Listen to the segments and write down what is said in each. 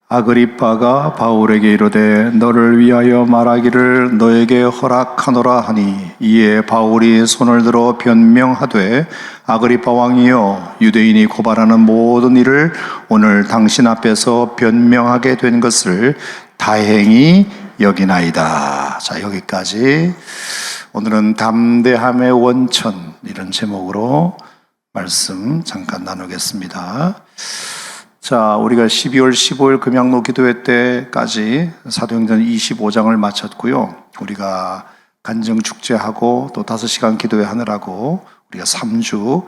아그리빠가 바울에게 이르되 너를 위하여 말하기를 너에게 허락하노라 하니, 이에 바울이 손을 들어 변명하되 아그리빠 왕이여, 유대인이 고발하는 모든 일을 오늘 당신 앞에서 변명하게 된 것을 다행히 여기나이다. 자, 여기까지. 오늘은 담대함의 원천, 이런 제목으로 말씀 잠깐 나누겠습니다. 자, 우리가 12월 15일 금양로 기도회 때까지 사도행전 25장을 마쳤고요. 우리가 간증 축제하고 또 5시간 기도회 하느라고 우리가 3주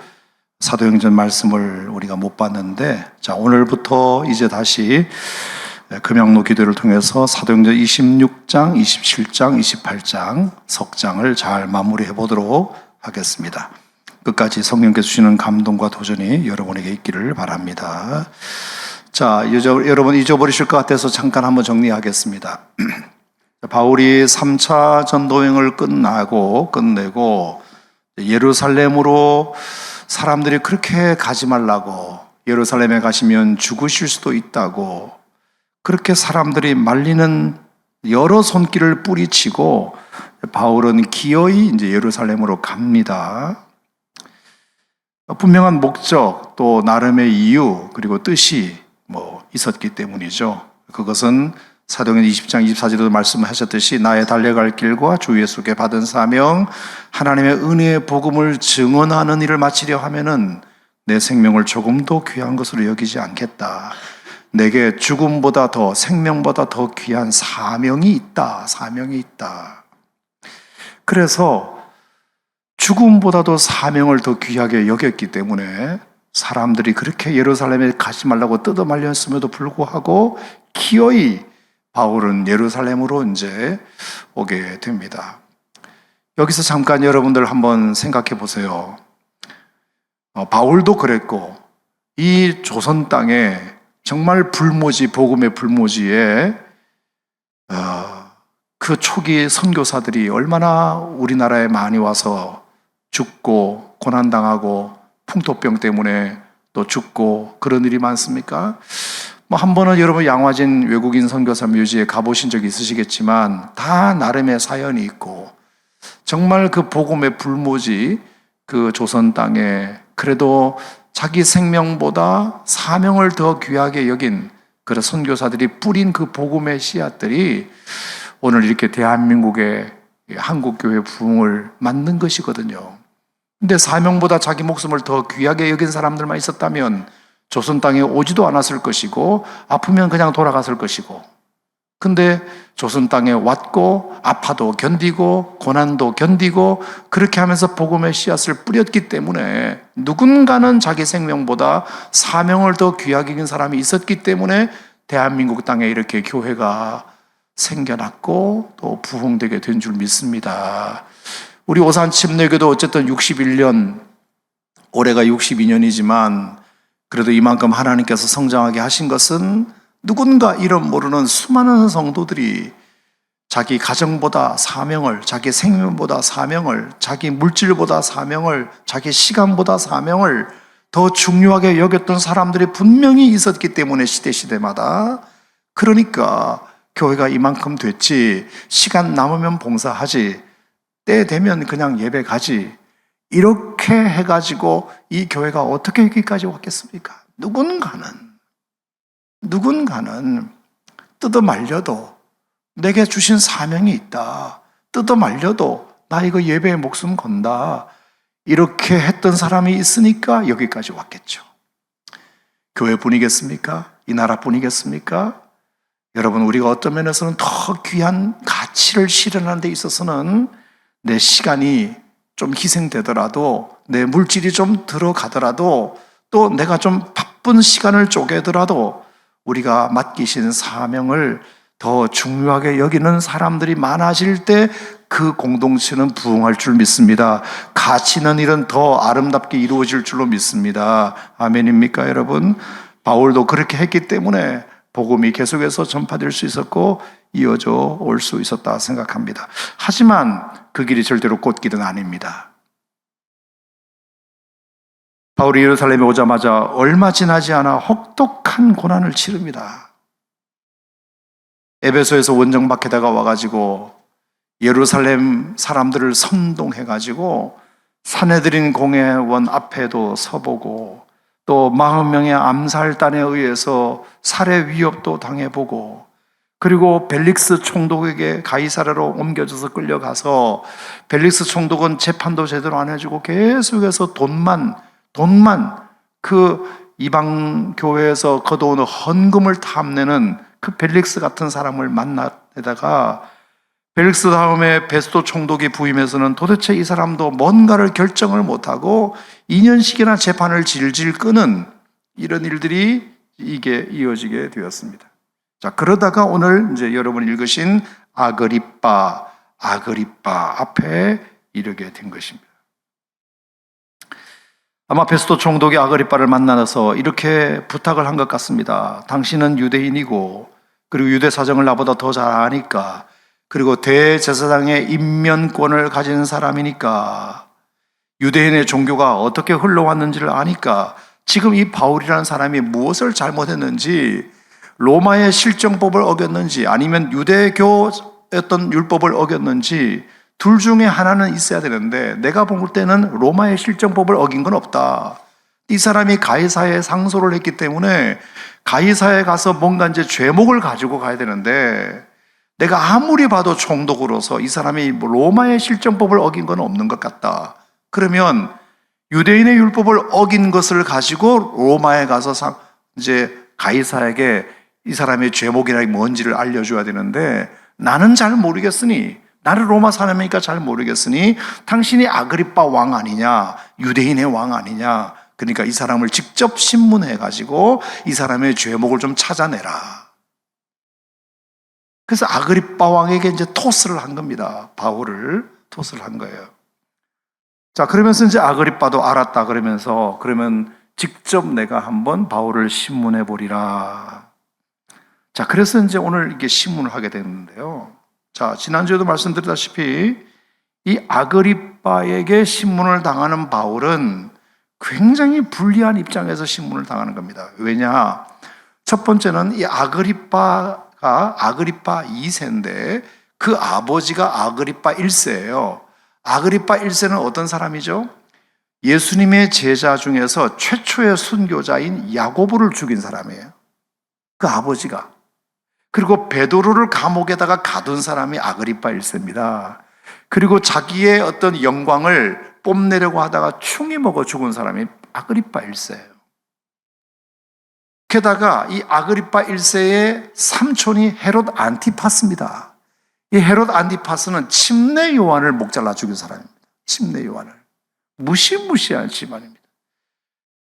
사도행전 말씀을 우리가 못 봤는데, 자, 오늘부터 이제 다시 금양로 기도를 통해서 사도행전 26장, 27장, 28장 석장을 잘 마무리해 보도록 하겠습니다. 끝까지 성령께서 주시는 감동과 도전이 여러분에게 있기를 바랍니다. 자, 여러분 잊어버리실 것 같아서 잠깐 한번 정리하겠습니다. 바울이 3차 전도행을 끝내고 예루살렘으로 사람들이 그렇게 가지 말라고, 예루살렘에 가시면 죽으실 수도 있다고 그렇게 사람들이 말리는 여러 손길을 뿌리치고 바울은 기어이 이제 예루살렘으로 갑니다. 분명한 목적, 또 나름의 이유, 그리고 뜻이 있었기 때문이죠. 그것은 사도행전 20장 24절에도 말씀하셨듯이 나의 달려갈 길과 주 예수께 받은 사명, 하나님의 은혜의 복음을 증언하는 일을 마치려 하면은 내 생명을 조금도 귀한 것으로 여기지 않겠다. 내게 죽음보다 더, 생명보다 더 귀한 사명이 있다. 그래서 죽음보다도 사명을 더 귀하게 여겼기 때문에 사람들이 그렇게 예루살렘에 가지 말라고 뜯어 말렸음에도 불구하고 기어이 바울은 예루살렘으로 이제 오게 됩니다. 여기서 잠깐 여러분들 한번 생각해 보세요. 바울도 그랬고, 이 조선 땅에 정말 복음의 불모지에 그 초기 선교사들이 얼마나 우리나라에 많이 와서 죽고 고난당하고 풍토병 때문에 또 죽고 그런 일이 많습니까? 한 번은 여러분 양화진 외국인 선교사 묘지에 가보신 적이 있으시겠지만 다 나름의 사연이 있고, 정말 그 복음의 불모지 그 조선 땅에 그래도 자기 생명보다 사명을 더 귀하게 여긴 그런 선교사들이 뿌린 그 복음의 씨앗들이 오늘 이렇게 대한민국의 한국교회 부흥을 만든 것이거든요. 근데 사명보다 자기 목숨을 더 귀하게 여긴 사람들만 있었다면 조선 땅에 오지도 않았을 것이고 아프면 그냥 돌아갔을 것이고, 근데 조선 땅에 왔고 아파도 견디고 고난도 견디고 그렇게 하면서 복음의 씨앗을 뿌렸기 때문에 누군가는 자기 생명보다 사명을 더 귀하게 여긴 사람이 있었기 때문에 대한민국 땅에 이렇게 교회가 생겨났고 또 부흥되게 된 줄 믿습니다. 우리 오산 침례교도 어쨌든 61년, 올해가 62년이지만 그래도 이만큼 하나님께서 성장하게 하신 것은 누군가 이름 모르는 수많은 성도들이 자기 가정보다 사명을, 자기 생명보다 사명을, 자기 물질보다 사명을, 자기 시간보다 사명을 더 중요하게 여겼던 사람들이 분명히 있었기 때문에 시대마다, 그러니까 교회가 이만큼 됐지, 시간 남으면 봉사하지, 때 되면 그냥 예배 가지, 이렇게 해가지고 이 교회가 어떻게 여기까지 왔겠습니까? 누군가는 뜯어 말려도 내게 주신 사명이 있다, 뜯어 말려도 나 이거 예배에 목숨 건다, 이렇게 했던 사람이 있으니까 여기까지 왔겠죠. 교회뿐이겠습니까? 이 나라뿐이겠습니까? 여러분, 우리가 어떤 면에서는 더 귀한 가치를 실현하는 데 있어서는 내 시간이 좀 희생되더라도, 내 물질이 좀 들어가더라도, 또 내가 좀 바쁜 시간을 쪼개더라도 우리가 맡기신 사명을 더 중요하게 여기는 사람들이 많아질 때 그 공동체는 부흥할 줄 믿습니다. 가치 있는 일은 더 아름답게 이루어질 줄로 믿습니다. 아멘입니까, 여러분? 바울도 그렇게 했기 때문에 복음이 계속해서 전파될 수 있었고 이어져 올 수 있었다 생각합니다. 하지만 그 길이 절대로 꽃길은 아닙니다. 바울이 예루살렘에 오자마자 얼마 지나지 않아 혹독한 고난을 치릅니다. 에베소에서 원정 밖에다가 와가지고 예루살렘 사람들을 선동해가지고 사내들인 공회원 앞에도 서보고 또 40명의 암살단에 의해서 살해 위협도 당해보고 그리고 벨릭스 총독에게 가이사랴로 옮겨져서 끌려가서 벨릭스 총독은 재판도 제대로 안 해주고 계속해서 돈만 그 이방 교회에서 거둬오는 헌금을 탐내는 그 벨릭스 같은 사람을 만나다가 벨릭스 다음에 베스도 총독이 부임해서는 도대체 이 사람도 뭔가를 결정을 못하고 2년씩이나 재판을 질질 끄는 이런 일들이 이게 이어지게 되었습니다. 자, 그러다가 오늘 이제 여러분이 읽으신 아그리빠 앞에 이르게 된 것입니다. 아마 베스도 총독이 아그리빠를 만나서 이렇게 부탁을 한 것 같습니다. 당신은 유대인이고 그리고 유대 사정을 나보다 더 잘 아니까 그리고 대제사장의 임면권을 가진 사람이니까 유대인의 종교가 어떻게 흘러왔는지를 아니까 지금 이 바울이라는 사람이 무엇을 잘못했는지 로마의 실정법을 어겼는지 아니면 유대교였던 율법을 어겼는지 둘 중에 하나는 있어야 되는데 내가 볼 때는 로마의 실정법을 어긴 건 없다. 이 사람이 가이사에 상소를 했기 때문에 가이사에 가서 뭔가 이제 죄목을 가지고 가야 되는데 내가 아무리 봐도 총독으로서 이 사람이 로마의 실정법을 어긴 건 없는 것 같다. 그러면 유대인의 율법을 어긴 것을 가지고 로마에 가서 이제 가이사에게 이 사람의 죄목이나 뭔지를 알려줘야 되는데 나는 잘 모르겠으니 나는 로마 사람이니까 잘 모르겠으니 당신이 아그리빠 왕 아니냐 유대인의 왕 아니냐 그러니까 이 사람을 직접 신문해가지고 이 사람의 죄목을 좀 찾아내라. 그래서 아그리빠 왕에게 이제 토스를 한 겁니다. 바울을 토스를 한 거예요. 자, 그러면서 이제 아그리빠도 알았다 그러면서 그러면 직접 내가 한번 바울을 신문해 보리라. 자, 그래서 이제 오늘 이게 신문을 하게 됐는데요. 자, 지난주에도 말씀드렸다시피 이 아그리빠에게 신문을 당하는 바울은 굉장히 불리한 입장에서 신문을 당하는 겁니다. 왜냐? 첫 번째는 이 아그리빠가 아그리빠 2세인데 그 아버지가 아그리빠 1세예요. 아그리빠 1세는 어떤 사람이죠? 예수님의 제자 중에서 최초의 순교자인 야고보를 죽인 사람이에요. 그 아버지가. 그리고 베드로를 감옥에다가 가둔 사람이 아그리빠 1세입니다. 그리고 자기의 어떤 영광을 뽐내려고 하다가 충이 먹어 죽은 사람이 아그리빠 1세예요. 게다가 이 아그리빠 1세의 삼촌이 헤롯 안티파스입니다. 이 헤롯 안티파스는 침례 요한을 목 잘라 죽인 사람입니다. 침례 요한을. 무시무시한 집안입니다.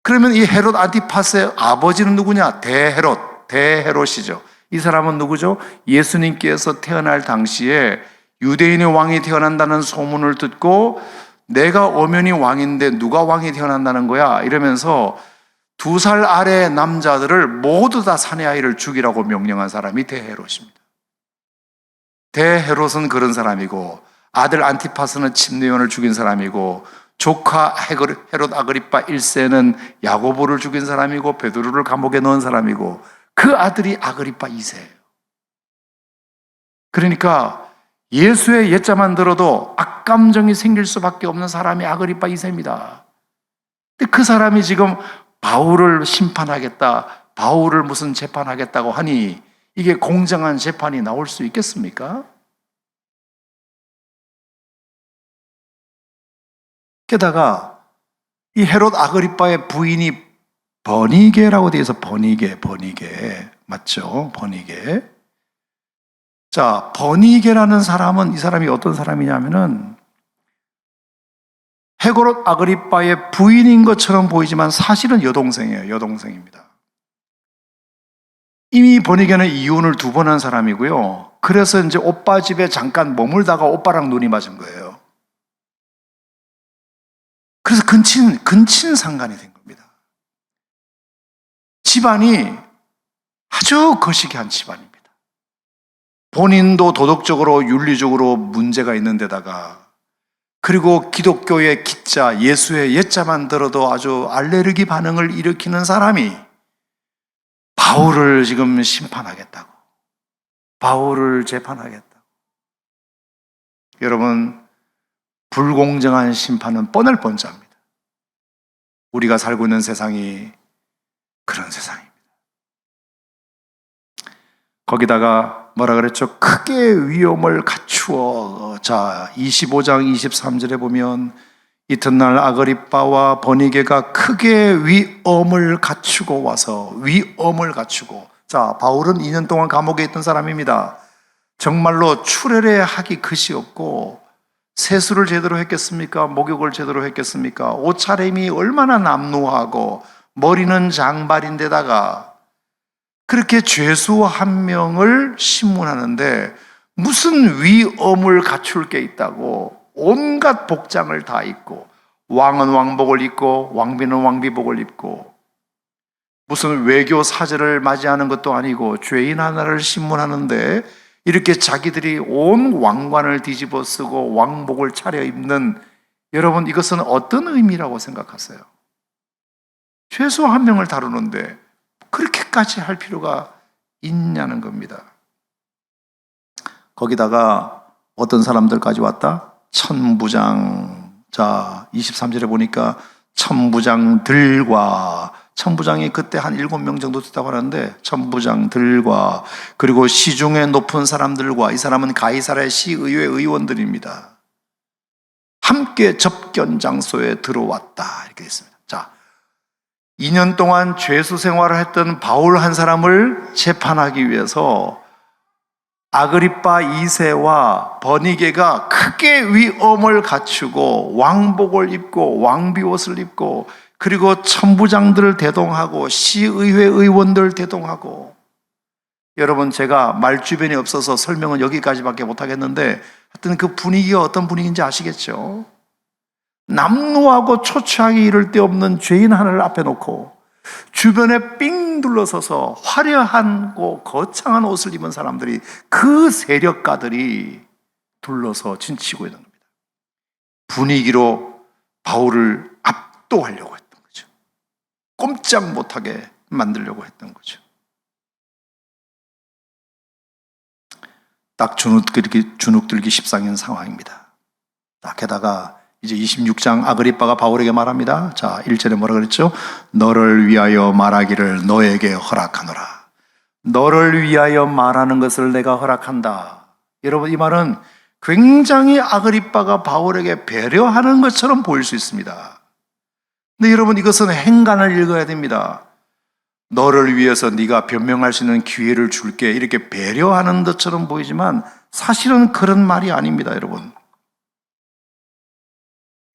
그러면 이 헤롯 안티파스의 아버지는 누구냐? 대헤롯이죠. 이 사람은 누구죠? 예수님께서 태어날 당시에 유대인의 왕이 태어난다는 소문을 듣고 내가 엄연히 왕인데 누가 왕이 태어난다는 거야? 이러면서 2살 아래의 남자들을 모두 다 사내 아이를 죽이라고 명령한 사람이 대헤롯입니다. 대헤롯은 그런 사람이고 아들 안티파스는 침례요한을 죽인 사람이고 조카 헤롯 아그리빠 1세는 야고보를 죽인 사람이고 베드로를 감옥에 넣은 사람이고 그 아들이 아그리빠 2세예요. 그러니까 예수의 옛자만 들어도 악감정이 생길 수밖에 없는 사람이 아그리빠 2세입니다. 근데 그 사람이 지금 바울을 심판하겠다, 바울을 무슨 재판하겠다고 하니 이게 공정한 재판이 나올 수 있겠습니까? 게다가 이 헤롯 아그리빠의 부인이 버니게라고 되어 있어. 버니게 맞죠? 버니게. 자, 버니게라는 사람은 이 사람이 어떤 사람이냐면은 헤롯 아그리빠의 부인인 것처럼 보이지만 사실은 여동생이에요. 여동생입니다. 이미 버니게는 이혼을 2번 한 사람이고요. 그래서 이제 오빠 집에 잠깐 머물다가 오빠랑 눈이 맞은 거예요. 그래서 근친 상간이 된 겁니다. 집안이 아주 거시기한 집안입니다. 본인도 도덕적으로 윤리적으로 문제가 있는 데다가 그리고 기독교의 기자, 예수의 옛자만 들어도 아주 알레르기 반응을 일으키는 사람이 바울을 지금 심판하겠다고, 바울을 재판하겠다. 여러분, 불공정한 심판은 뻔할 뻔자입니다. 우리가 살고 있는 세상이 그런 세상입니다. 거기다가 뭐라 그랬죠? 크게 위험을 갖추어. 자, 25장 23절에 보면 이튿날 아그리빠와 버니게가 크게 위엄을 갖추고 와서, 위엄을 갖추고. 자, 바울은 2년 동안 감옥에 있던 사람입니다. 정말로 출애례 하기 그시 없고, 세수를 제대로 했겠습니까? 목욕을 제대로 했겠습니까? 옷차림이 얼마나 남루하고 머리는 장발인데다가 그렇게 죄수 한 명을 신문하는데 무슨 위엄을 갖출 게 있다고 온갖 복장을 다 입고, 왕은 왕복을 입고 왕비는 왕비복을 입고, 무슨 외교 사절을 맞이하는 것도 아니고 죄인 하나를 신문하는데 이렇게 자기들이 온 왕관을 뒤집어 쓰고 왕복을 차려입는, 여러분, 이것은 어떤 의미라고 생각하세요? 죄수 한 명을 다루는데 그렇게까지 할 필요가 있냐는 겁니다. 거기다가 어떤 사람들까지 왔다? 천부장. 자, 23절에 보니까 천부장들과, 천부장이 그때 한 7명 정도 됐다고 하는데, 천부장들과, 그리고 시중에 높은 사람들과, 이 사람은 가이사랴 시의회 의원들입니다. 함께 접견 장소에 들어왔다, 이렇게 있습니다. 자, 2년 동안 죄수 생활을 했던 바울 한 사람을 재판하기 위해서 아그리빠 2세와 버니게가 크게 위엄을 갖추고 왕복을 입고 왕비옷을 입고, 그리고 천부장들을 대동하고 시의회 의원들 대동하고. 여러분, 제가 말주변이 없어서 설명은 여기까지밖에 못하겠는데 하여튼 그 분위기가 어떤 분위기인지 아시겠죠? 남루하고 초췌하게 이를 데 없는 죄인 하나를 앞에 놓고 주변에 삥 둘러서서 화려하고 거창한 옷을 입은 사람들이, 그 세력가들이 둘러서 진치고 있는 겁니다. 분위기로 바울을 압도하려고 했던 거죠. 꼼짝 못하게 만들려고 했던 거죠. 딱 주눅들기 십상인 상황입니다. 게다가 이제 26장 아그리빠가 바울에게 말합니다. 자, 1절에 뭐라 그랬죠? 너를 위하여 말하기를 너에게 허락하노라. 너를 위하여 말하는 것을 내가 허락한다. 여러분, 이 말은 굉장히 아그리빠가 바울에게 배려하는 것처럼 보일 수 있습니다. 근데 여러분, 이것은 행간을 읽어야 됩니다. 너를 위해서 네가 변명할 수 있는 기회를 줄게, 이렇게 배려하는 것처럼 보이지만 사실은 그런 말이 아닙니다, 여러분.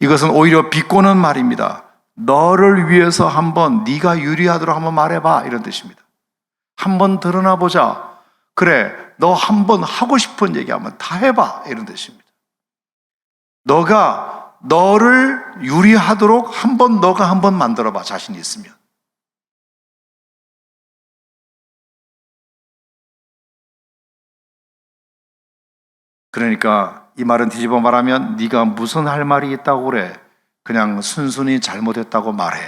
이것은 오히려 비꼬는 말입니다. 너를 위해서 한번, 네가 유리하도록 한번 말해봐, 이런 뜻입니다. 한번 드러나 보자. 그래, 너 한번 하고 싶은 얘기 한번 다 해봐, 이런 뜻입니다. 너가 너를 유리하도록 너가 한번 만들어봐, 자신이 있으면. 그러니까 이 말은 뒤집어 말하면 네가 무슨 할 말이 있다고 그래? 그냥 순순히 잘못했다고 말해.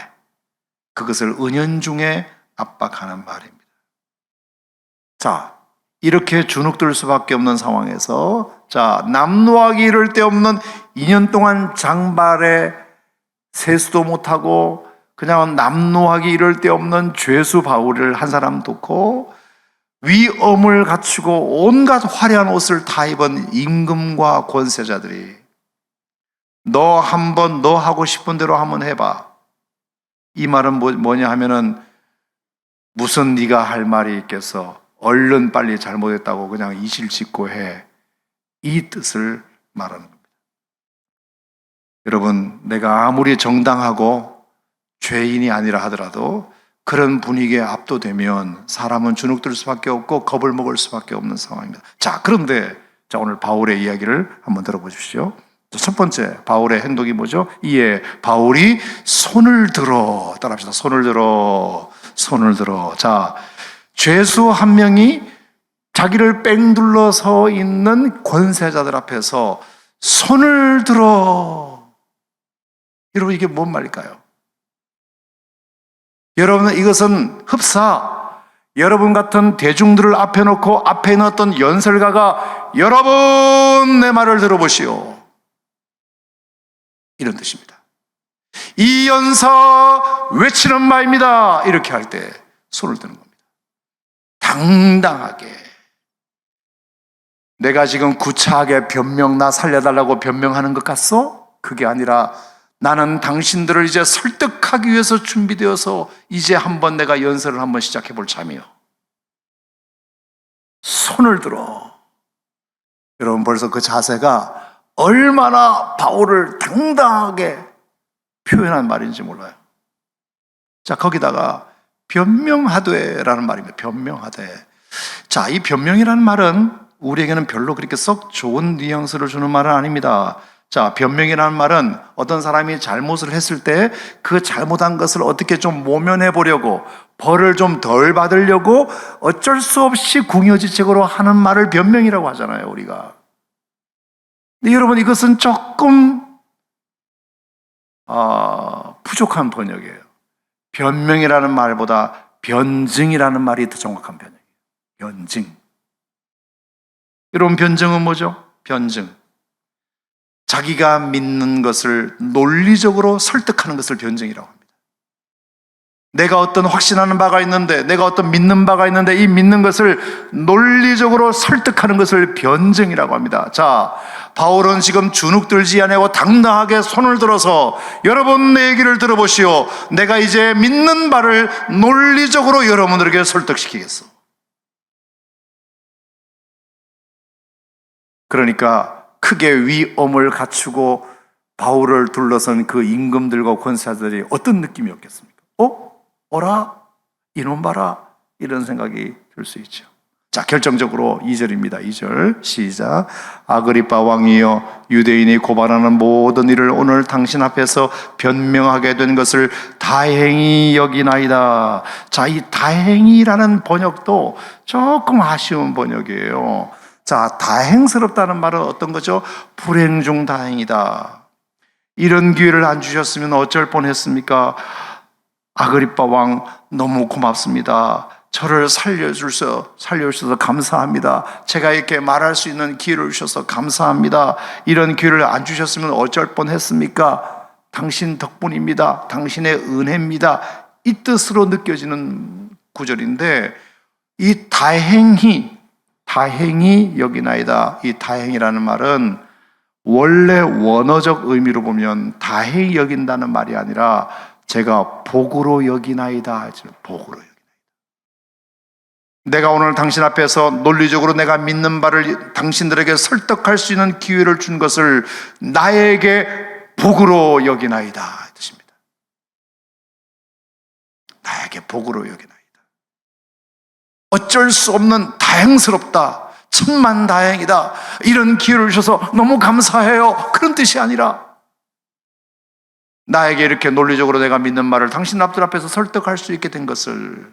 그것을 은연중에 압박하는 말입니다. 자, 이렇게 주눅들 수밖에 없는 상황에서, 자, 남루하기 이를 데 없는 2년 동안 장발에 세수도 못하고 그냥 남루하기 이를 데 없는 죄수 바울을 한 사람 놓고 위엄을 갖추고 온갖 화려한 옷을 다 입은 임금과 권세자들이 너 하고 싶은 대로 한번 해봐. 이 말은 뭐냐 하면은, 무슨 네가 할 말이 있겠어, 얼른 빨리 잘못했다고 그냥 이실직고 해, 이 뜻을 말하는 겁니다. 여러분, 내가 아무리 정당하고 죄인이 아니라 하더라도 그런 분위기에 압도되면 사람은 주눅들 수밖에 없고 겁을 먹을 수밖에 없는 상황입니다. 자, 그런데 오늘 바울의 이야기를 한번 들어보십시오. 첫 번째, 바울의 행동이 뭐죠? 이에 바울이 손을 들어, 따라합시다. 손을 들어. 자, 죄수 한 명이 자기를 뺑 둘러 서 있는 권세자들 앞에서 손을 들어. 여러분, 이게 뭔 말일까요? 여러분, 이것은 흡사, 여러분 같은 대중들을 앞에 놓고 앞에 있는 어떤 연설가가 여러분 내 말을 들어보시오, 이런 뜻입니다. 이 연사 외치는 바입니다. 이렇게 할 때 손을 드는 겁니다. 당당하게. 내가 지금 구차하게 변명, 나 살려달라고 변명하는 것 같소? 그게 아니라 나는 당신들을 이제 설득하기 위해서 준비되어서 이제 한번 내가 연설을 한번 시작해 볼 참이요. 손을 들어. 여러분 벌써 그 자세가 얼마나 바울을 당당하게 표현한 말인지 몰라요. 자, 거기다가 변명하되라는 말입니다. 변명하되. 자, 이 변명이라는 말은 우리에게는 별로 그렇게 썩 좋은 뉘앙스를 주는 말은 아닙니다. 자, 변명이라는 말은 어떤 사람이 잘못을 했을 때 그 잘못한 것을 어떻게 좀 모면해 보려고, 벌을 좀 덜 받으려고 어쩔 수 없이 궁여지책으로 하는 말을 변명이라고 하잖아요, 우리가. 근데 여러분, 이것은 조금 부족한 번역이에요. 변명이라는 말보다 변증이라는 말이 더 정확한 번역이에요. 변증. 여러분, 변증은 뭐죠? 변증. 자기가 믿는 것을 논리적으로 설득하는 것을 변증이라고 합니다. 내가 어떤 확신하는 바가 있는데, 내가 어떤 믿는 바가 있는데, 이 믿는 것을 논리적으로 설득하는 것을 변증이라고 합니다. 자, 바울은 지금 주눅 들지 않고 당당하게 손을 들어서 여러분 내 얘기를 들어보시오. 내가 이제 믿는 바를 논리적으로 여러분들에게 설득시키겠어. 그러니까 크게 위엄을 갖추고 바울을 둘러선 그 임금들과 권사들이 어떤 느낌이었겠습니까? 어라? 이놈 봐라? 이런 생각이 들 수 있죠. 자, 결정적으로 2절입니다. 2절 시작. 아그리빠 왕이여, 유대인이 고발하는 모든 일을 오늘 당신 앞에서 변명하게 된 것을 다행히 여기나이다. 자, 이 다행이라는 번역도 조금 아쉬운 번역이에요. 자, 다행스럽다는 말은 어떤 거죠? 불행 중 다행이다. 이런 기회를 안 주셨으면 어쩔 뻔했습니까? 아그리빠 왕, 너무 고맙습니다. 저를 살려주셔서 감사합니다. 제가 이렇게 말할 수 있는 기회를 주셔서 감사합니다. 이런 기회를 안 주셨으면 어쩔 뻔했습니까? 당신 덕분입니다. 당신의 은혜입니다. 이 뜻으로 느껴지는 구절인데, 이 다행히 여기나이다. 이 다행이라는 말은 원래 원어적 의미로 보면 다행히 여긴다는 말이 아니라 제가 복으로 여기나이다. 복으로 여기나이다. 내가 오늘 당신 앞에서 논리적으로 내가 믿는 바를 당신들에게 설득할 수 있는 기회를 준 것을 나에게 복으로 여기나이다. 이 뜻입니다. 나에게 복으로 여기나이다. 어쩔 수 없는 다행스럽다, 천만 다행이다, 이런 기회를 주셔서 너무 감사해요, 그런 뜻이 아니라 나에게 이렇게 논리적으로 내가 믿는 말을 당신 앞에서 설득할 수 있게 된 것을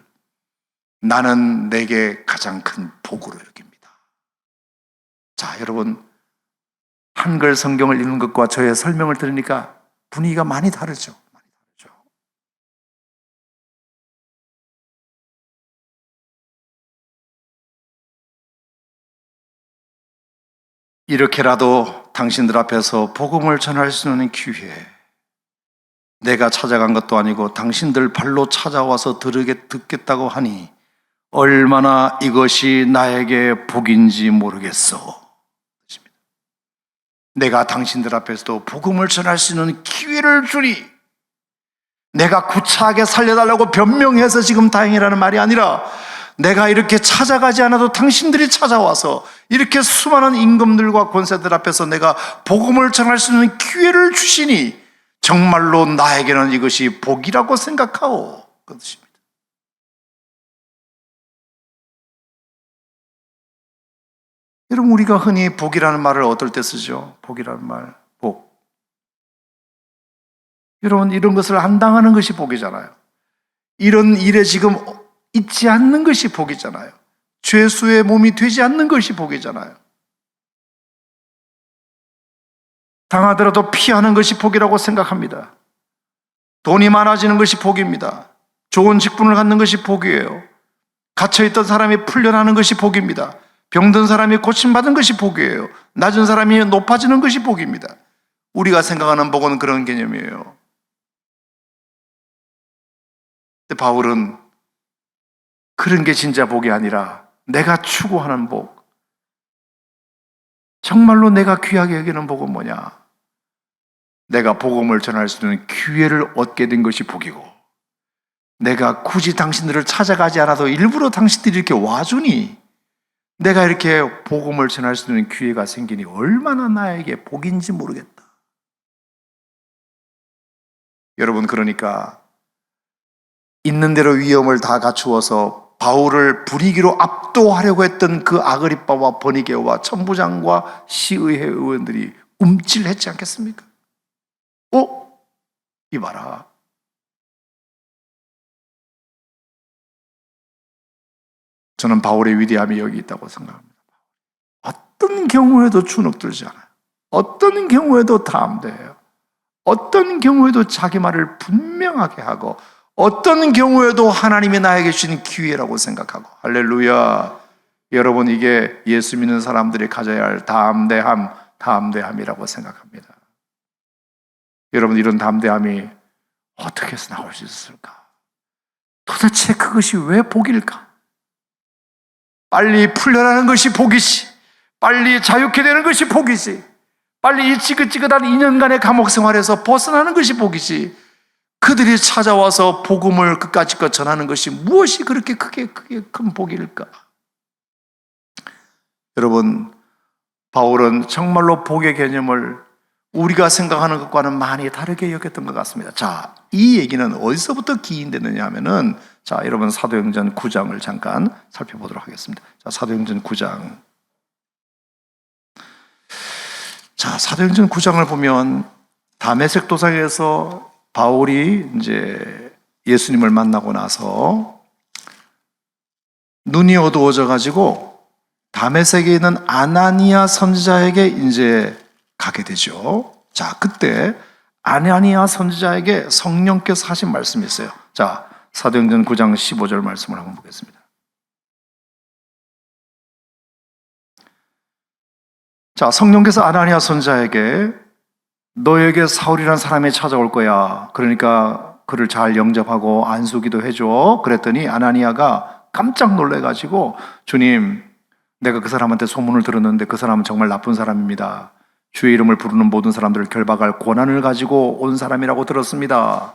나는 내게 가장 큰 복으로 여깁니다. 자, 여러분, 한글 성경을 읽는 것과 저의 설명을 들으니까 분위기가 많이 다르죠. 이렇게라도 당신들 앞에서 복음을 전할 수 있는 기회, 내가 찾아간 것도 아니고 당신들 발로 찾아와서 듣겠다고 하니 얼마나 이것이 나에게 복인지 모르겠어. 내가 당신들 앞에서도 복음을 전할 수 있는 기회를 주니, 내가 구차하게 살려달라고 변명해서 지금 다행이라는 말이 아니라 내가 이렇게 찾아가지 않아도 당신들이 찾아와서 이렇게 수많은 임금들과 권세들 앞에서 내가 복음을 전할 수 있는 기회를 주시니 정말로 나에게는 이것이 복이라고 생각하오. 그 뜻입니다. 여러분, 우리가 흔히 복이라는 말을 어떨 때 쓰죠? 복이라는 말, 복. 여러분, 이런 것을 안 당하는 것이 복이잖아요. 이런 일에 지금 있지 않는 것이 복이잖아요. 죄수의 몸이 되지 않는 것이 복이잖아요. 당하더라도 피하는 것이 복이라고 생각합니다. 돈이 많아지는 것이 복입니다. 좋은 직분을 갖는 것이 복이에요. 갇혀있던 사람이 풀려나는 것이 복입니다. 병든 사람이 고침받은 것이 복이에요. 낮은 사람이 높아지는 것이 복입니다. 우리가 생각하는 복은 그런 개념이에요. 근데 바울은 그런 게 진짜 복이 아니라 내가 추구하는 복, 정말로 내가 귀하게 여기는 복은 뭐냐? 내가 복음을 전할 수 있는 기회를 얻게 된 것이 복이고, 내가 굳이 당신들을 찾아가지 않아도 일부러 당신들이 이렇게 와주니 내가 이렇게 복음을 전할 수 있는 기회가 생기니 얼마나 나에게 복인지 모르겠다. 여러분, 그러니까 있는 대로 위엄을 다 갖추어서 바울을 분위기로 압도하려고 했던 그 아그리빠와 버니게와 천부장과 시의회 의원들이 움찔했지 않겠습니까? 이봐라. 저는 바울의 위대함이 여기 있다고 생각합니다. 어떤 경우에도 주눅들지 않아요. 어떤 경우에도 담대해요. 어떤 경우에도 자기 말을 분명하게 하고, 어떤 경우에도 하나님이 나에게 주신 기회라고 생각하고. 할렐루야. 여러분, 이게 예수 믿는 사람들이 가져야 할 담대함이라고 생각합니다. 여러분, 이런 담대함이 어떻게 해서 나올 수 있을까? 도대체 그것이 왜 복일까? 빨리 풀려나는 것이 복이지, 빨리 자유케 되는 것이 복이지, 빨리 이 지긋지긋한 2년간의 감옥 생활에서 벗어나는 것이 복이지, 그들이 찾아와서 복음을 끝까지껏 전하는 것이 무엇이 그렇게 크게 큰 복일까? 여러분, 바울은 정말로 복의 개념을 우리가 생각하는 것과는 많이 다르게 여겼던 것 같습니다. 자, 이 얘기는 어디서부터 기인되느냐 하면은, 자, 여러분 사도행전 9장을 잠깐 살펴보도록 하겠습니다. 자, 사도행전 9장. 자, 사도행전 9장을 보면 다메섹 도상에서 바울이 이제 예수님을 만나고 나서 눈이 어두워져 가지고 다메섹에 있는 아나니아 선지자에게 이제 가게 되죠. 자, 그때 아나니아 선지자에게 성령께서 하신 말씀이 있어요. 자, 사도행전 9장 15절 말씀을 한번 보겠습니다. 자, 성령께서 아나니아 선지자에게 너에게 사울이라는 사람이 찾아올 거야. 그러니까 그를 잘 영접하고 안수기도 해줘. 그랬더니 아나니아가 깜짝 놀래가지고, 주님, 내가 그 사람한테 소문을 들었는데 그 사람은 정말 나쁜 사람입니다. 주의 이름을 부르는 모든 사람들을 결박할 권한을 가지고 온 사람이라고 들었습니다.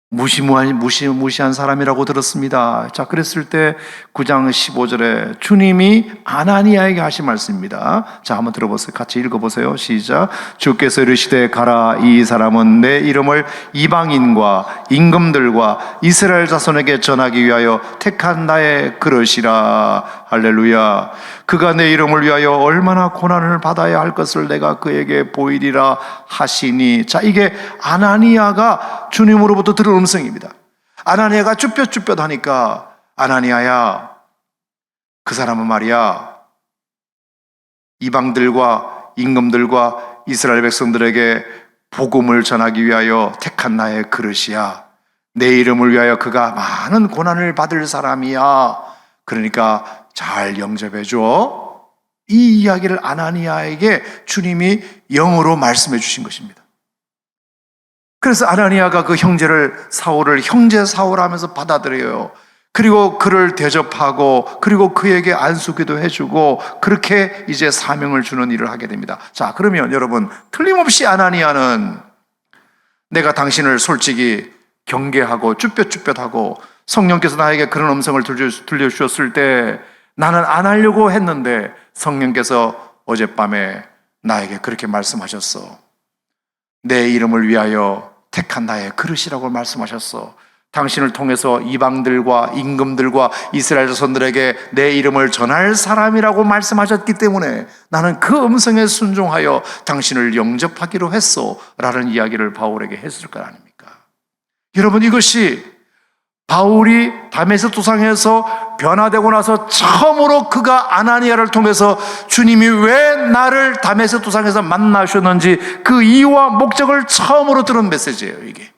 무시한 사람이라고 들었습니다. 자, 그랬을 때 9장 15절에 주님이 아나니아에게 하신 말씀입니다. 자, 한번 들어보세요. 같이 읽어보세요. 시작. 주께서 이르시되 가라. 이 사람은 내 이름을 이방인과 임금들과 이스라엘 자손에게 전하기 위하여 택한 나의 그릇이라. 할렐루야. 그가 내 이름을 위하여 얼마나 고난을 받아야 할 것을 내가 그에게 보이리라 하시니. 자, 이게 아나니아가 주님으로부터 들은 음성입니다. 아나니아가 쭈뼛쭈뼛 하니까, 아나니아야, 그 사람은 말이야, 이방들과 임금들과 이스라엘 백성들에게 복음을 전하기 위하여 택한 나의 그릇이야. 내 이름을 위하여 그가 많은 고난을 받을 사람이야. 그러니까 잘 영접해줘. 이 이야기를 아나니아에게 주님이 영으로 말씀해 주신 것입니다. 그래서 아나니아가 그 사울을 형제 사울 하면서 받아들여요. 그리고 그를 대접하고, 그리고 그에게 안수기도 해주고, 그렇게 이제 사명을 주는 일을 하게 됩니다. 자, 그러면 여러분, 틀림없이 아나니아는 내가 당신을 솔직히 경계하고 쭈뼛쭈뼛하고 성령께서 나에게 그런 음성을 들려주셨을 때 나는 안 하려고 했는데 성령께서 어젯밤에 나에게 그렇게 말씀하셨어. 내 이름을 위하여 택한 나의 그릇이라고 말씀하셨어. 당신을 통해서 이방들과 임금들과 이스라엘 자손들에게 내 이름을 전할 사람이라고 말씀하셨기 때문에 나는 그 음성에 순종하여 당신을 영접하기로 했어 라는 이야기를 바울에게 했을 것 아닙니까? 여러분, 이것이 바울이 다메섹 도상에서 변화되고 나서 처음으로 그가 아나니아를 통해서 주님이 왜 나를 다메섹 도상에서 만나셨는지 그 이유와 목적을 처음으로 들은 메시지예요, 이게.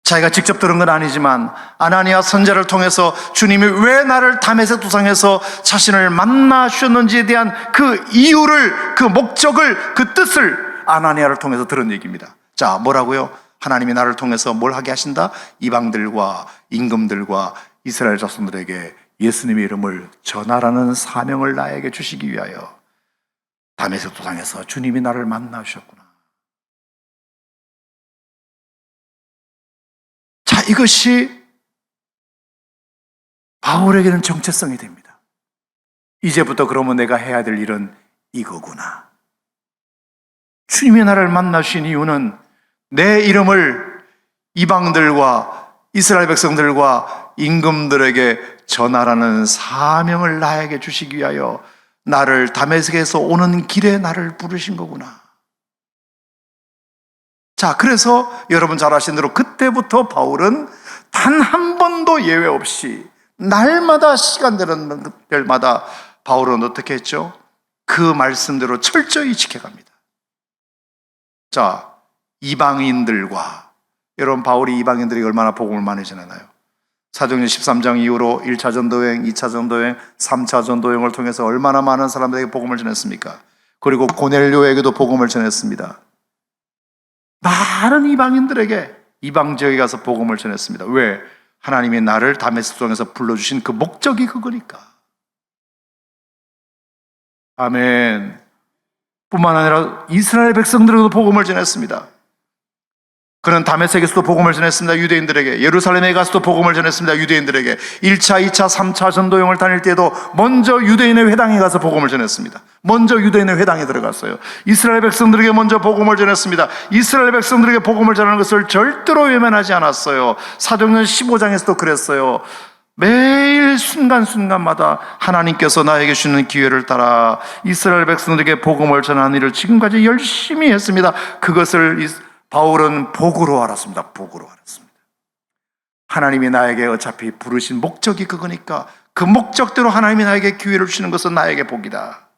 자기가 직접 들은 건 아니지만 아나니아 선지자를 통해서 주님이 왜 나를 다메섹 도상에서 자신을 만나 주셨는지에 대한 그 이유를, 그 목적을, 그 뜻을 아나니아를 통해서 들은 얘기입니다. 자, 뭐라고요? 하나님이 나를 통해서 뭘 하게 하신다? 이방들과 임금들과 이스라엘 자손들에게 예수님의 이름을 전하라는 사명을 나에게 주시기 위하여 다메섹 도상에서 주님이 나를 만나 주셨구나. 자, 이것이 바울에게는 정체성이 됩니다. 이제부터 그러면 내가 해야 될 일은 이거구나. 주님이 나를 만나 주신 이유는 내 이름을 이방들과 이스라엘 백성들과 임금들에게 전하라는 사명을 나에게 주시기 위하여 나를 다메섹에서 오는 길에 나를 부르신 거구나. 자, 그래서 여러분 잘 아시는 대로 그때부터 바울은 단 한 번도 예외 없이 날마다 시간 되는 때마다 바울은 어떻게 했죠? 그 말씀대로 철저히 지켜갑니다. 자, 이방인들과, 여러분 바울이 이방인들에게 얼마나 복음을 많이 전하나요? 사도행전 13장 이후로 1차 전도여행, 2차 전도여행, 3차 전도여행을 통해서 얼마나 많은 사람들에게 복음을 전했습니까? 그리고 고넬료에게도 복음을 전했습니다. 많은 이방인들에게 이방 지역에 가서 복음을 전했습니다. 왜? 하나님이 나를 다메섹 도상에서 불러주신 그 목적이 그거니까. 아멘. 뿐만 아니라 이스라엘 백성들에게도 복음을 전했습니다. 그는 다메섹에서도 복음을 전했습니다. 유대인들에게. 예루살렘에 가서도 복음을 전했습니다. 유대인들에게. 1차, 2차, 3차 전도여행을 다닐 때에도 먼저 유대인의 회당에 가서 복음을 전했습니다. 먼저 유대인의 회당에 들어갔어요. 이스라엘 백성들에게 먼저 복음을 전했습니다. 이스라엘 백성들에게 복음을 전하는 것을 절대로 외면하지 않았어요. 사도행전 15장에서도 그랬어요. 매일 순간순간마다 하나님께서 나에게 주는 기회를 따라 이스라엘 백성들에게 복음을 전하는 일을 지금까지 열심히 했습니다. 그것을 바울은 복으로 알았습니다. 복으로 알았습니다. 하나님이 나에게 어차피 부르신 목적이 그거니까 그 목적대로 하나님이 나에게 기회를 주시는 것은 나에게 복이다.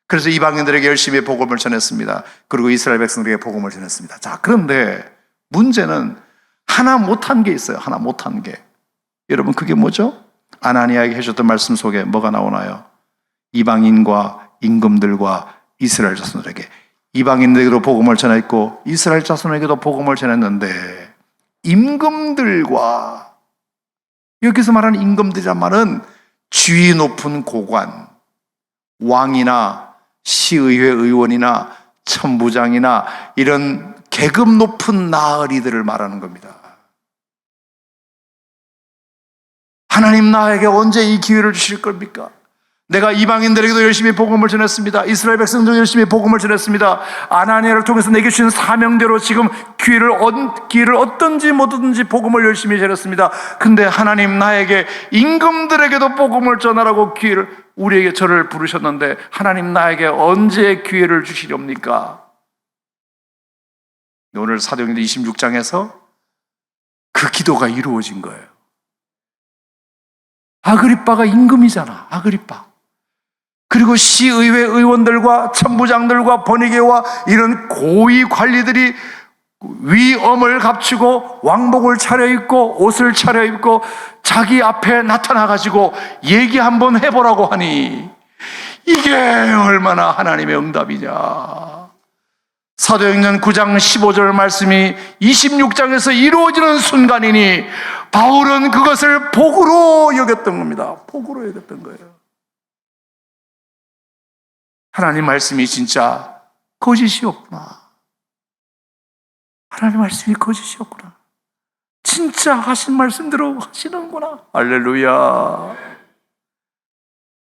그래서 이방인들에게 열심히 복음을 전했습니다. 그리고 이스라엘 백성들에게 복음을 전했습니다. 자, 그런데 문제는 하나 못한 게 있어요. 하나 못한 게. 여러분 그게 뭐죠? 아나니아에게 해줬던 말씀 속에 뭐가 나오나요? 이방인과 임금들과 이스라엘 자손들에게, 이방인들에게도 복음을 전했고 이스라엘 자손에게도 복음을 전했는데 임금들과, 여기서 말하는 임금들이란 말은 지위 높은 고관, 왕이나 시의회 의원이나 천부장이나 이런 계급 높은 나으리들을 말하는 겁니다. 하나님 나에게 언제 이 기회를 주실 겁니까? 내가 이방인들에게도 열심히 복음을 전했습니다. 이스라엘 백성들에게 열심히 복음을 전했습니다. 아나니아를 통해서 내게 주신 사명대로 지금 기회를 얻든지 못 얻든지 복음을 열심히 전했습니다. 근데 하나님 나에게 임금들에게도 복음을 전하라고 우리에게 저를 부르셨는데 하나님 나에게 언제 기회를 주시렵니까? 오늘 사도행전 26장에서 그 기도가 이루어진 거예요. 아그리빠가 임금이잖아. 아그리빠. 그리고 시의회 의원들과 천부장들과 번이게와 이런 고위 관리들이 위엄을 갖추고 왕복을 차려입고 옷을 차려입고 자기 앞에 나타나가지고 얘기 한번 해보라고 하니 이게 얼마나 하나님의 응답이냐. 사도행전 9장 15절 말씀이 26장에서 이루어지는 순간이니 바울은 그것을 복으로 여겼던 겁니다. 복으로 여겼던 거예요. 하나님 말씀이 진짜 거짓이었구나. 하나님 말씀이 거짓이었구나. 진짜 하신 말씀대로 하시는구나. 할렐루야.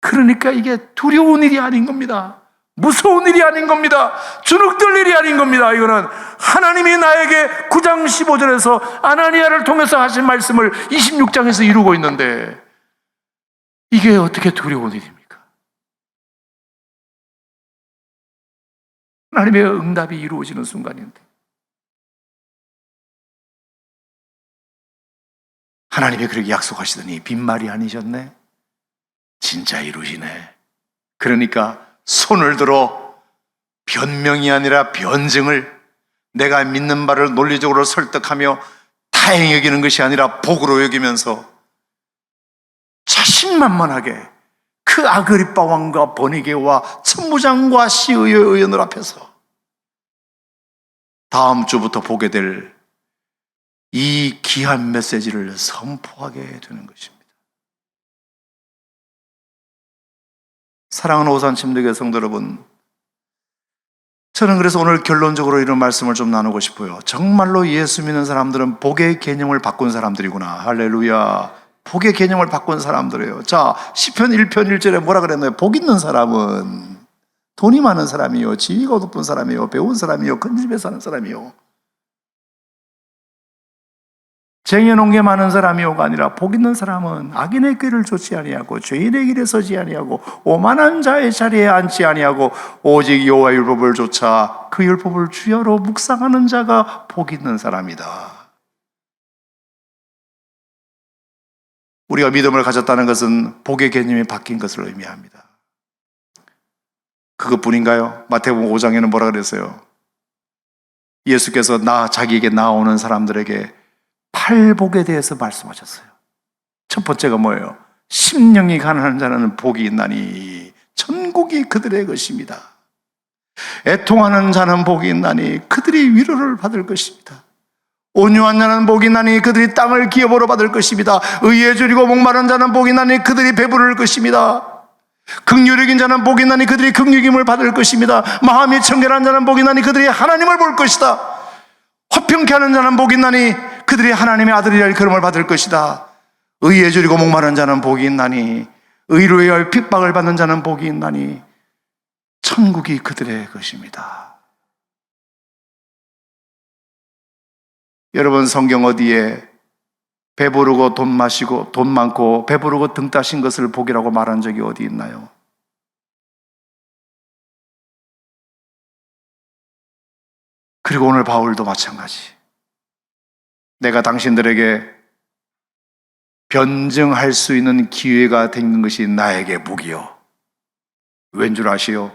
그러니까 이게 두려운 일이 아닌 겁니다. 무서운 일이 아닌 겁니다. 주눅들 일이 아닌 겁니다. 이거는 하나님이 나에게 9장 15절에서 아나니아를 통해서 하신 말씀을 26장에서 이루고 있는데 이게 어떻게 두려운 일입니까? 하나님의 응답이 이루어지는 순간인데 하나님이 그렇게 약속하시더니 빈말이 아니셨네. 진짜 이루시네. 그러니까 손을 들어 변명이 아니라 변증을, 내가 믿는 바를 논리적으로 설득하며 다행히 여기는 것이 아니라 복으로 여기면서 자신만만하게 그 아그리빠 왕과 버니게와 천부장과 시의회 의원들 앞에서 다음 주부터 보게 될 이 귀한 메시지를 선포하게 되는 것입니다. 사랑하는 오산 침례교회 성도 여러분, 저는 그래서 오늘 결론적으로 이런 말씀을 좀 나누고 싶어요. 정말로 예수 믿는 사람들은 복의 개념을 바꾼 사람들이구나. 할렐루야. 복의 개념을 바꾼 사람들이에요. 자, 시편 1편 1절에 뭐라 그랬나요? 복 있는 사람은 돈이 많은 사람이요, 지위가 높은 사람이요, 배운 사람이요, 큰 집에 사는 사람이요, 쟁여놓은 게 많은 사람이요가 아니라 복 있는 사람은 악인의 길을 좇지 아니하고 죄인의 길에 서지 아니하고 오만한 자의 자리에 앉지 아니하고 오직 여호와의 율법을 좇아 그 율법을 주야로 묵상하는 자가 복 있는 사람이다. 우리가 믿음을 가졌다는 것은 복의 개념이 바뀐 것을 의미합니다. 그것뿐인가요? 마태복음 5장에는 뭐라 그랬어요? 예수께서 자기에게 나오는 사람들에게 팔복에 대해서 말씀하셨어요. 첫 번째가 뭐예요? 심령이 가난한 자는 복이 있나니 천국이 그들의 것입니다. 애통하는 자는 복이 있나니 그들이 위로를 받을 것입니다. 온유한 자는 복이 있나니 그들이 땅을 기업으로 받을 것입니다. 의에 줄이고 목마른 자는 복이 있나니 그들이 배부를 것입니다. 긍휼히 여긴 자는 복이 있나니 그들이 긍휼임을 받을 것입니다. 마음이 청결한 자는 복이 있나니 그들이 하나님을 볼 것이다. 화평케 하는 자는 복이 있나니 그들이 하나님의 아들이라 일컬음을 받을 것이다. 의에 줄이고 목마른 자는 복이 있나니 의로 해야 핍박을 받는 자는 복이 있나니 천국이 그들의 것입니다. 여러분, 성경 어디에 배부르고 돈 마시고 돈 많고 배부르고 등 따신 것을 복이라고 말한 적이 어디 있나요? 그리고 오늘 바울도 마찬가지. 내가 당신들에게 변증할 수 있는 기회가 된 것이 나에게 복이요. 왠 줄 아시오?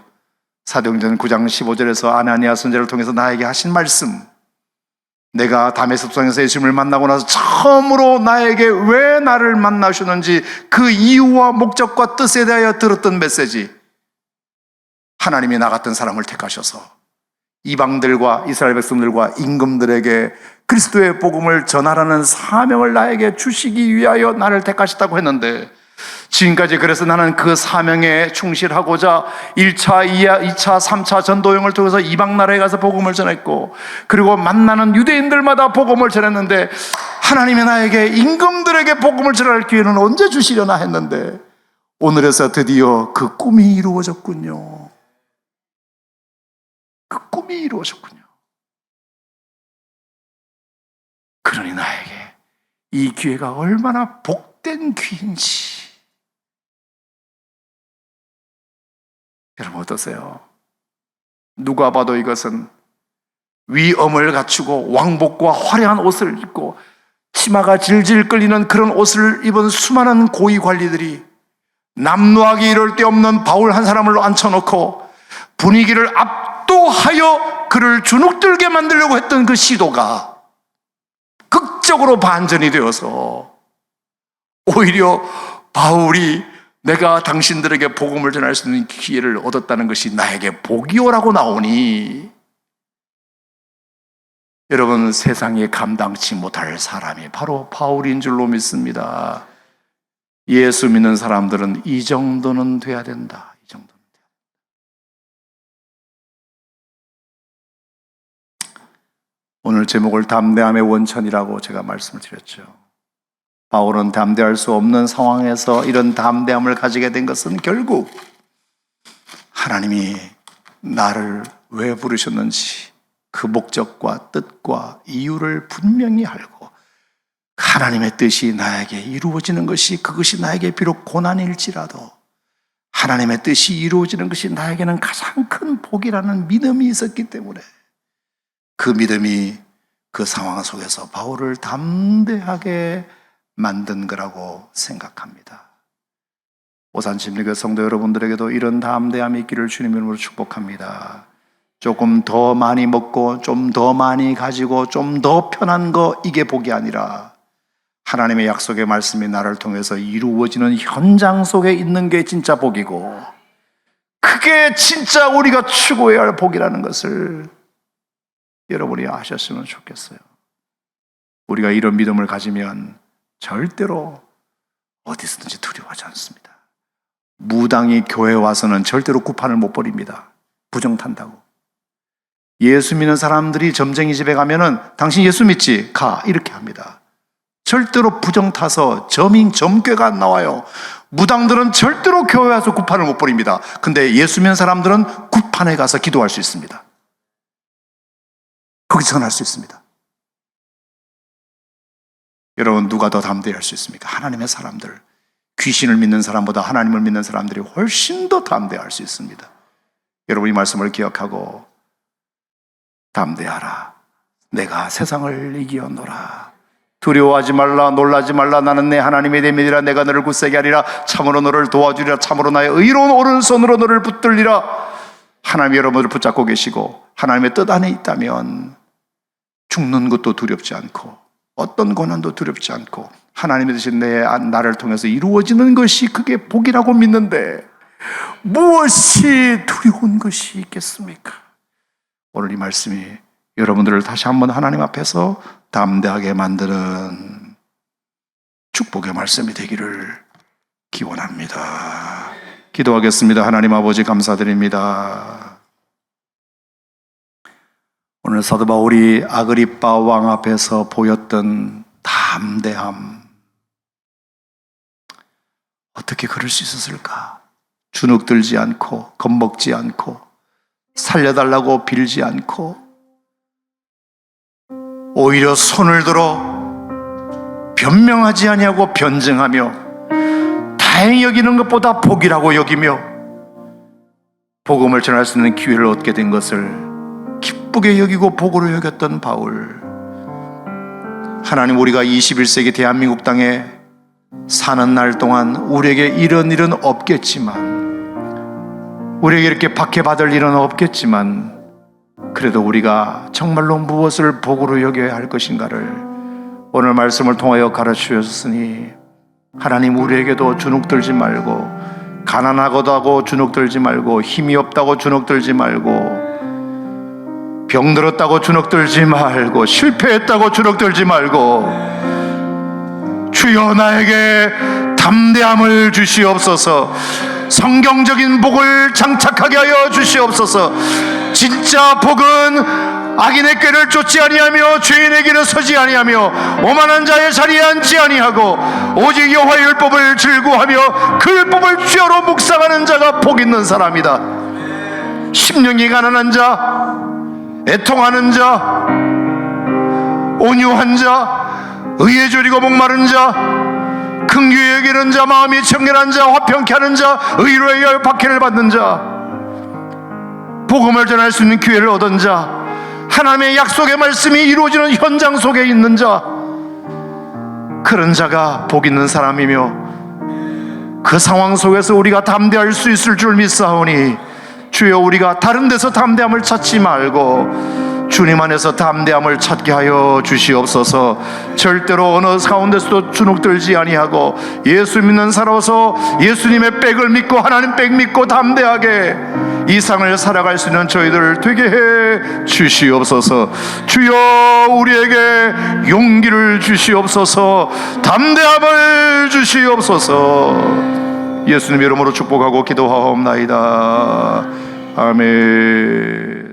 사도행전 9장 15절에서 아나니아 선지자를 통해서 나에게 하신 말씀, 내가 다메섹 성에서 예수님을 만나고 나서 처음으로 나에게 왜 나를 만나주는지 그 이유와 목적과 뜻에 대하여 들었던 메시지, 하나님이 나 같은 사람을 택하셔서 이방들과 이스라엘 백성들과 임금들에게 그리스도의 복음을 전하라는 사명을 나에게 주시기 위하여 나를 택하셨다고 했는데, 지금까지 그래서 나는 그 사명에 충실하고자 1차, 2차, 3차 전도여행을 통해서 이방 나라에 가서 복음을 전했고, 그리고 만나는 유대인들마다 복음을 전했는데, 하나님이 나에게 임금들에게 복음을 전할 기회는 언제 주시려나 했는데, 오늘에서 드디어 그 꿈이 이루어졌군요. 그 꿈이 이루어졌군요. 그러니 나에게 이 기회가 얼마나 복된 기회인지. 여러분 어떠세요? 누가 봐도 이것은 위엄을 갖추고 왕복과 화려한 옷을 입고 치마가 질질 끌리는 그런 옷을 입은 수많은 고위 관리들이 남루하기 이를 데 없는 바울 한 사람을 앉혀놓고 분위기를 압도하여 그를 주눅들게 만들려고 했던 그 시도가 극적으로 반전이 되어서 오히려 바울이 내가 당신들에게 복음을 전할 수 있는 기회를 얻었다는 것이 나에게 복이오라고 나오니, 여러분, 세상에 감당치 못할 사람이 바로 바울인 줄로 믿습니다. 예수 믿는 사람들은 이 정도는 돼야 된다. 이 정도는 돼야 된다. 오늘 제목을 담대함의 원천이라고 제가 말씀을 드렸죠. 바울은 담대할 수 없는 상황에서 이런 담대함을 가지게 된 것은 결국 하나님이 나를 왜 부르셨는지 그 목적과 뜻과 이유를 분명히 알고, 하나님의 뜻이 나에게 이루어지는 것이, 그것이 나에게 비록 고난일지라도 하나님의 뜻이 이루어지는 것이 나에게는 가장 큰 복이라는 믿음이 있었기 때문에, 그 믿음이 그 상황 속에서 바울을 담대하게 만든 거라고 생각합니다. 오산 침례교회 성도 여러분들에게도 이런 담대함이 있기를 주님 이름으로 축복합니다. 조금 더 많이 먹고 좀 더 많이 가지고 좀 더 편한 거, 이게 복이 아니라 하나님의 약속의 말씀이 나를 통해서 이루어지는 현장 속에 있는 게 진짜 복이고, 그게 진짜 우리가 추구해야 할 복이라는 것을 여러분이 아셨으면 좋겠어요. 우리가 이런 믿음을 가지면 절대로 어디서든지 두려워하지 않습니다. 무당이 교회에 와서는 절대로 구판을 못 버립니다. 부정 탄다고. 예수 믿는 사람들이 점쟁이 집에 가면은 당신 예수 믿지? 가. 이렇게 합니다. 절대로 부정 타서 점괘가 안 나와요. 무당들은 절대로 교회 와서 구판을 못 버립니다. 근데 예수 믿는 사람들은 구판에 가서 기도할 수 있습니다. 거기서 전할 수 있습니다. 여러분, 누가 더 담대할 수 있습니까? 하나님의 사람들. 귀신을 믿는 사람보다 하나님을 믿는 사람들이 훨씬 더 담대할 수 있습니다. 여러분, 이 말씀을 기억하고 담대하라. 내가 세상을 이기었노라. 두려워하지 말라, 놀라지 말라. 나는 내 하나님의 대민이라. 내가 너를 굳세게 하리라. 참으로 너를 도와주리라. 참으로 나의 의로운 오른손으로 너를 붙들리라. 하나님이 여러분을 붙잡고 계시고 하나님의 뜻 안에 있다면 죽는 것도 두렵지 않고 어떤 고난도 두렵지 않고 하나님의 뜻이 나를 통해서 이루어지는 것이 그게 복이라고 믿는데 무엇이 두려운 것이 있겠습니까? 오늘 이 말씀이 여러분들을 다시 한번 하나님 앞에서 담대하게 만드는 축복의 말씀이 되기를 기원합니다. 기도하겠습니다. 하나님 아버지, 감사드립니다. 오늘 사도 바울이 아그리빠 왕 앞에서 보였던 담대함, 어떻게 그럴 수 있었을까? 주눅들지 않고 겁먹지 않고 살려달라고 빌지 않고 오히려 손을 들어 변명하지 아니하고 변증하며 다행히 여기는 것보다 복이라고 여기며 복음을 전할 수 있는 기회를 얻게 된 것을 기쁘게 여기고 복으로 여겼던 바울. 하나님, 우리가 21세기 대한민국 땅에 사는 날 동안 우리에게 이런 일은 없겠지만, 우리에게 이렇게 박해받을 일은 없겠지만, 그래도 우리가 정말로 무엇을 복으로 여겨야 할 것인가를 오늘 말씀을 통하여 가르치셨으니, 하나님, 우리에게도 주눅들지 말고, 가난하고도 주눅들지 말고, 힘이 없다고 주눅들지 말고, 병들었다고 주눅들지 말고, 실패했다고 주눅들지 말고, 주여 나에게 담대함을 주시옵소서. 성경적인 복을 장착하게 하여 주시옵소서. 진짜 복은 악인의 꾀를 쫓지 아니하며 죄인의 길을 서지 아니하며 오만한 자의 자리에 앉지 아니하고 오직 여호와의 율법을 즐거워하며 그 율법을 주야로 묵상하는 자가 복 있는 사람이다. 심령이 가난한 자, 애통하는 자, 온유한 자, 의에 졸이고 목마른 자, 긍휼히 여기는 자, 마음이 청결한 자, 화평케 하는 자, 의로 의하여 박해를 받는 자, 복음을 전할 수 있는 기회를 얻은 자, 하나님의 약속의 말씀이 이루어지는 현장 속에 있는 자, 그런 자가 복 있는 사람이며 그 상황 속에서 우리가 담대할 수 있을 줄 믿사오니 주여, 우리가 다른 데서 담대함을 찾지 말고 주님 안에서 담대함을 찾게 하여 주시옵소서. 절대로 어느 가운데서도 주눅들지 아니하고 예수 믿는 살아서 예수님의 백을 믿고 하나님 백 믿고 담대하게 이 상을 살아갈 수 있는 저희들 되게 해 주시옵소서. 주여, 우리에게 용기를 주시옵소서. 담대함을 주시옵소서. 예수님 이름으로 축복하고 기도하옵나이다. 아멘.